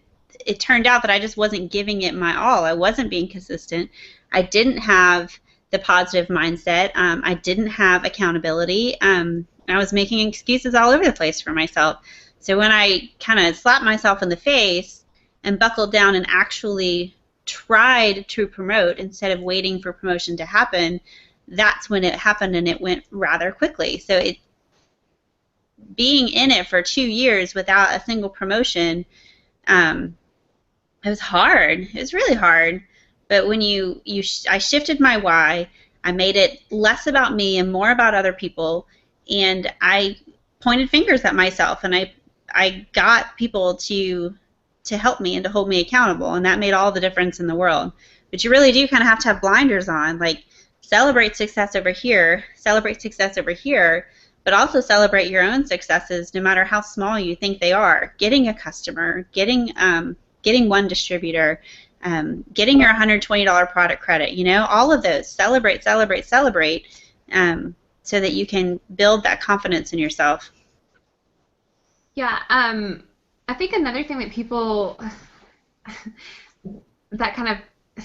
it turned out that I just wasn't giving it my all. I wasn't being consistent. I didn't have the positive mindset. I didn't have accountability. I was making excuses all over the place for myself. So when I kind of slapped myself in the face and buckled down and actually tried to promote instead of waiting for promotion to happen, that's when it happened, and it went rather quickly. So being in it for 2 years without a single promotion, it was hard. It was really hard. But when I shifted my why, I made it less about me and more about other people, and I pointed fingers at myself, and I got people to help me and to hold me accountable, and that made all the difference in the world. But you really do kind of have to have blinders on, like, celebrate success over here, but also celebrate your own successes, no matter how small you think they are. Getting a customer, getting one distributor, getting your $120 product credit, you know, all of those. Celebrate, so that you can build that confidence in yourself. Yeah, I think another thing that people that kind of,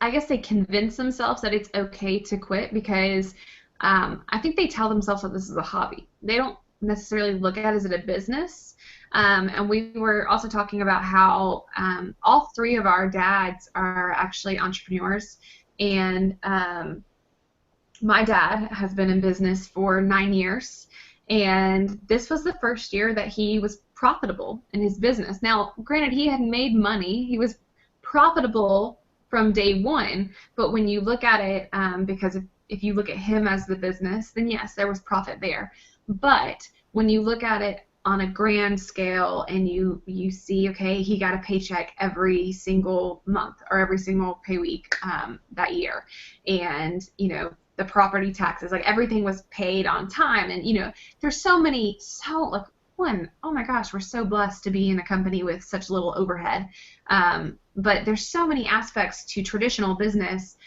I guess they convince themselves that it's okay to quit because I think they tell themselves that this is a hobby. They don't necessarily look at it as a business. And we were also talking about how all 3 of our dads are actually entrepreneurs, and my dad has been in business for 9 years, and this was the first year that he was profitable in his business. Now, granted, he had made money. He was profitable from day one, but when you look at it, because if you look at him as the business, then yes, there was profit there. But when you look at it on a grand scale and you see, okay, he got a paycheck every single month or every single pay week that year, and the property taxes, like everything was paid on time, and there's like oh my gosh, we're so blessed to be in a company with such little overhead, but there's so many aspects to traditional business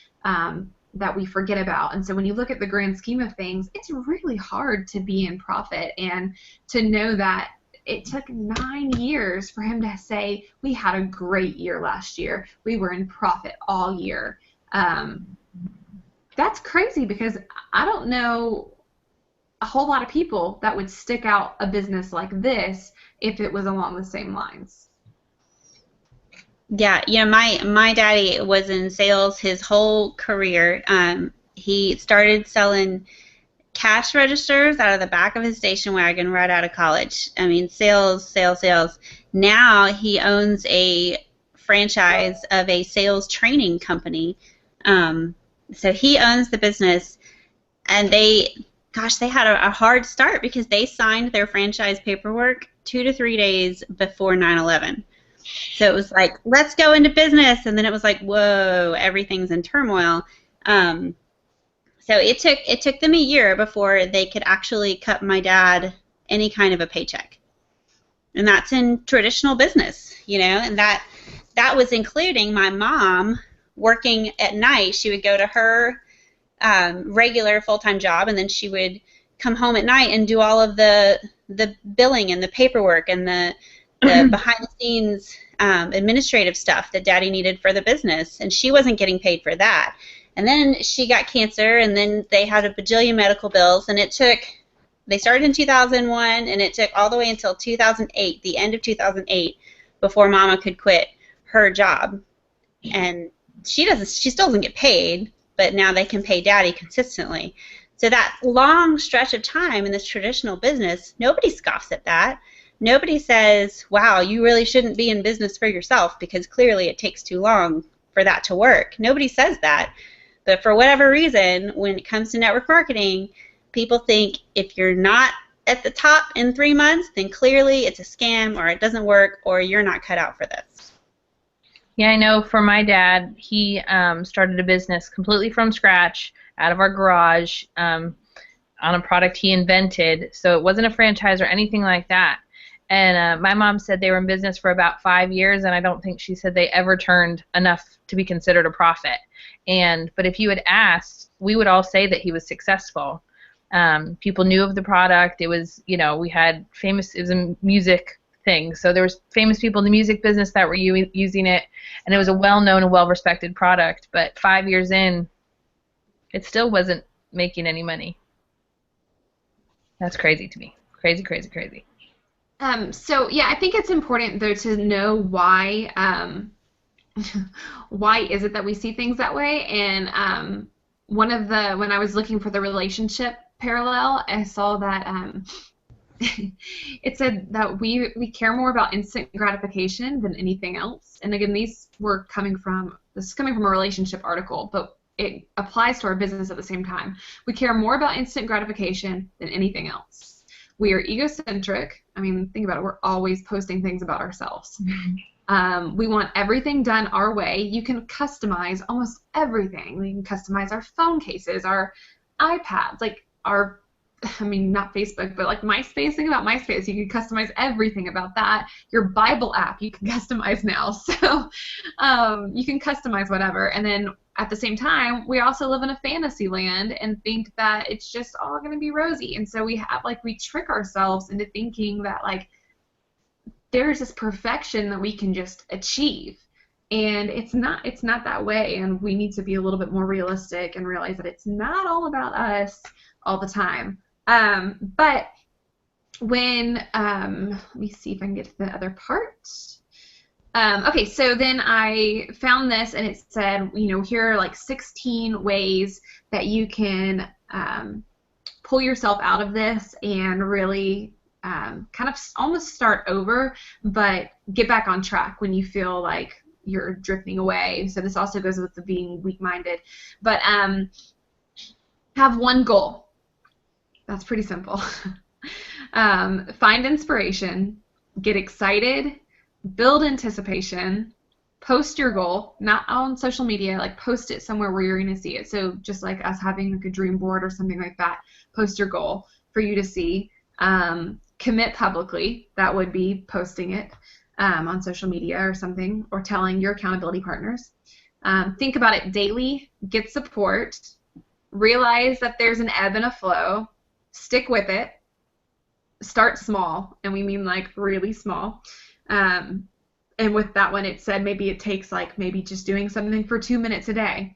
that we forget about. And so when you look at the grand scheme of things, it's really hard to be in profit, and to know that it took 9 years for him to say, we had a great year last year, we were in profit all year. That's crazy, because I don't know a whole lot of people that would stick out a business like this if it was along the same lines. Yeah, my daddy was in sales his whole career. He started selling cash registers out of the back of his station wagon right out of college. I mean, sales, sales, sales. Now he owns a franchise of a sales training company. So he owns the business, and they had a hard start because they signed their franchise paperwork 2 to 3 days before 9/11. So it was like, let's go into business, and then it was like, whoa, everything's in turmoil. So it took them a year before they could actually cut my dad any kind of a paycheck, and that's in traditional business, and that was including my mom working at night. She would go to her regular full-time job, and then she would come home at night and do all of the billing and the paperwork and the behind-the-scenes administrative stuff that Daddy needed for the business, and she wasn't getting paid for that. And then she got cancer, and then they had a bajillion medical bills, and they started in 2001, and it took all the way until 2008, the end of 2008, before Mama could quit her job. And she still doesn't get paid, but now they can pay Daddy consistently. So that long stretch of time in this traditional business, nobody scoffs at that. Nobody says, wow, you really shouldn't be in business for yourself because clearly it takes too long for that to work. Nobody says that. But for whatever reason, when it comes to network marketing, people think if you're not at the top in 3 months, then clearly it's a scam or it doesn't work or you're not cut out for this. Yeah, I know for my dad, he started a business completely from scratch out of our garage on a product he invented. So it wasn't a franchise or anything like that. And my mom said they were in business for about 5 years, and I don't think she said they ever turned enough to be considered a profit. But if you had asked, we would all say that he was successful. People knew of the product. It was, we had it was a music thing. So there was famous people in the music business that were using it, and it was a well-known and well-respected product. But 5 years in, it still wasn't making any money. That's crazy to me. Crazy, crazy, crazy. So yeah, I think it's important though to know why why is it that we see things that way. And when I was looking for the relationship parallel, I saw that it said that we care more about instant gratification than anything else. And again, this is coming from a relationship article, but it applies to our business at the same time. We care more about instant gratification than anything else. We are egocentric. I mean, think about it. We're always posting things about ourselves. We want everything done our way. You can customize almost everything. We can customize our phone cases, our iPads, not Facebook, but like MySpace. Think about MySpace. You can customize everything about that. Your Bible app, you can customize now. So you can customize whatever. And then at the same time, we also live in a fantasy land and think that it's just all going to be rosy. And so we trick ourselves into thinking that there's this perfection that we can just achieve. And it's not that way. And we need to be a little bit more realistic and realize that it's not all about us all the time. But when, let me see if I can get to the other part. Okay, so then I found this, and it said, here are 16 ways that you can pull yourself out of this and really kind of almost start over, but get back on track when you feel like you're drifting away. So this also goes with the being weak-minded. But have one goal. That's pretty simple. Find inspiration, get excited, build anticipation, post your goal, not on social media, like post it somewhere where you're going to see it. So just like us having like a dream board or something like that, post your goal for you to see. Commit publicly, that would be posting it on social media or something, or telling your accountability partners. Think about it daily, get support, realize that there's an ebb and a flow, stick with it, start small, and we mean like really small. And with that one, it said maybe it takes like maybe just doing something for 2 minutes a day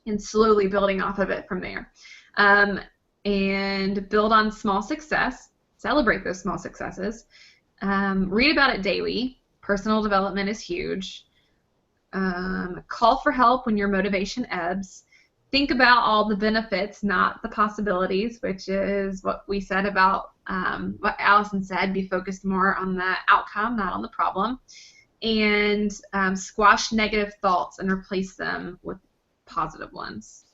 and slowly building off of it from there. And build on small success, celebrate those small successes, read about it daily, personal development is huge, call for help when your motivation ebbs, think about all the benefits, not the possibilities, which is what we said about what Allison said, be focused more on the outcome, not on the problem, and squash negative thoughts and replace them with positive ones.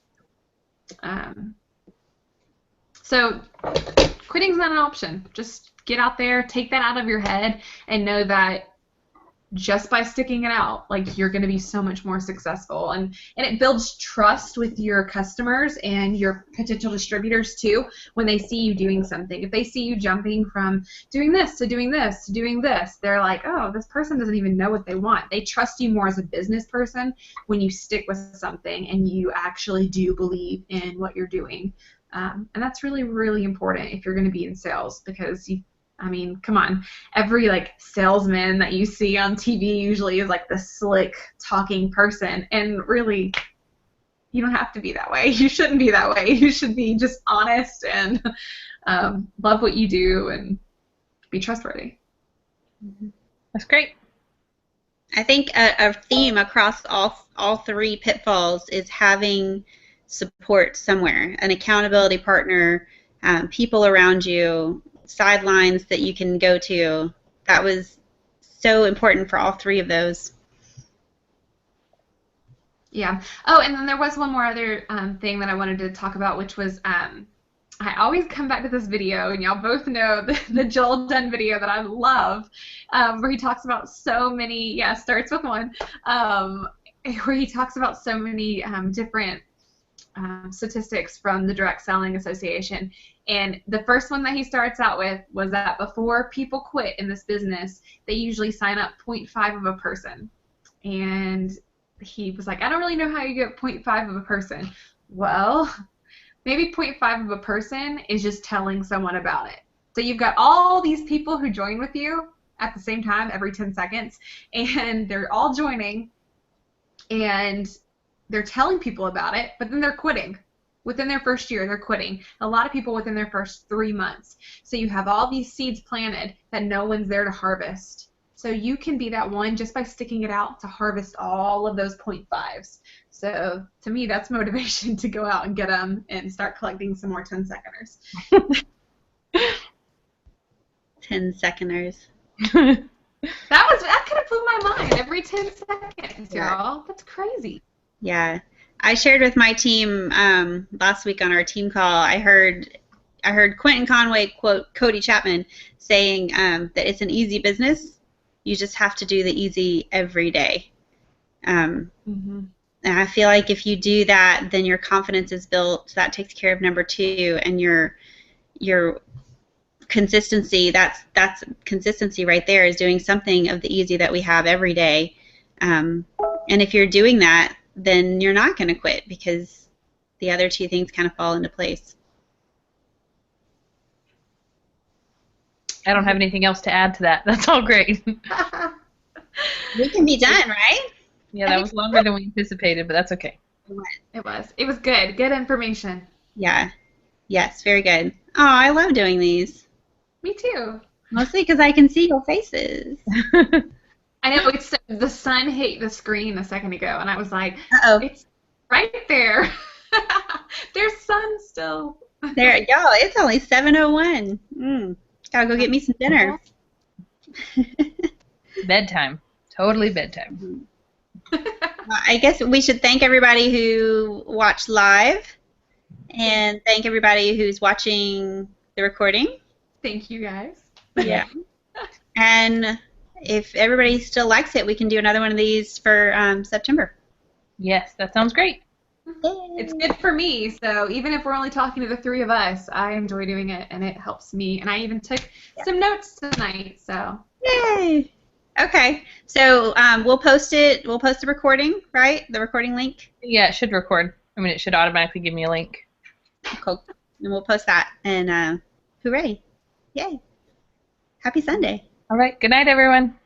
So quitting's not an option. Just get out there, take that out of your head, and know that just by sticking it out, like, you're going to be so much more successful. And it builds trust with your customers and your potential distributors too when they see you doing something. If they see you jumping from doing this to doing this to doing this, they're like, oh, this person doesn't even know what they want. They trust you more as a business person when you stick with something and you actually do believe in what you're doing. And that's really, really important if you're going to be in sales, because I mean, come on. Every like salesman that you see on TV usually is like the slick talking person, and really, you don't have to be that way. You shouldn't be that way. You should be just honest and love what you do and be trustworthy. That's great. I think a theme across all three pitfalls is having support somewhere, an accountability partner, people around you, sidelines that you can go to. That was so important for all three of those. Yeah. Oh, and then there was one more other thing that I wanted to talk about, which was I always come back to this video, and y'all both know the Joel Dunn video that I love, where he talks about so many, starts with one, where he talks about so many different statistics from the Direct Selling Association. And the first one that he starts out with was that before people quit in this business, they usually sign up 0.5 of a person. And he was like, I don't really know how you get 0.5 of a person. Well, maybe 0.5 of a person is just telling someone about it. So you've got all these people who join with you at the same time every 10 seconds, and they're all joining, and they're telling people about it, but then they're quitting. Within their first year, they're quitting. A lot of people within their first 3 months. So you have all these seeds planted that no one's there to harvest. So you can be that one just by sticking it out to harvest all of those 0.5s. So to me, that's motivation to go out and get them and start collecting some more 10-seconders. 10-seconders. That could have blew my mind. Every 10 seconds, y'all. That's crazy. Yeah. I shared with my team last week on our team call. I heard Quentin Conway quote Cody Chapman saying that it's an easy business. You just have to do the easy every day. And I feel like if you do that, then your confidence is built. That takes care of number 2, and your consistency. That's consistency right there, is doing something of the easy that we have every day. And if you're doing that, then you're not going to quit, because the other 2 things kind of fall into place. I don't have anything else to add to that. That's all great. We can be done, right? Yeah, that was longer than we anticipated, but that's okay. It was good. Good information. Yeah. Yes, very good. Oh, I love doing these. Me too. Mostly because I can see your faces. I know, the sun hit the screen a second ago, and I was like, uh-oh, it's right there. There's sun still. There, y'all, it's only 7:01. Gotta go get me some dinner. Bedtime. Totally bedtime. Well, I guess we should thank everybody who watched live, and thank everybody who's watching the recording. Thank you, guys. Yeah. And if everybody still likes it, we can do another one of these for September. Yes, that sounds great. It's good for me, so even if we're only talking to the three of us, I enjoy doing it, and it helps me. And I even took some notes tonight, so. Yay! Okay, so we'll post it. We'll post the recording, right? The recording link. Yeah, it should record. I mean, it should automatically give me a link. Cool. And we'll post that. And hooray! Yay! Happy Sunday. All right. Good night, everyone.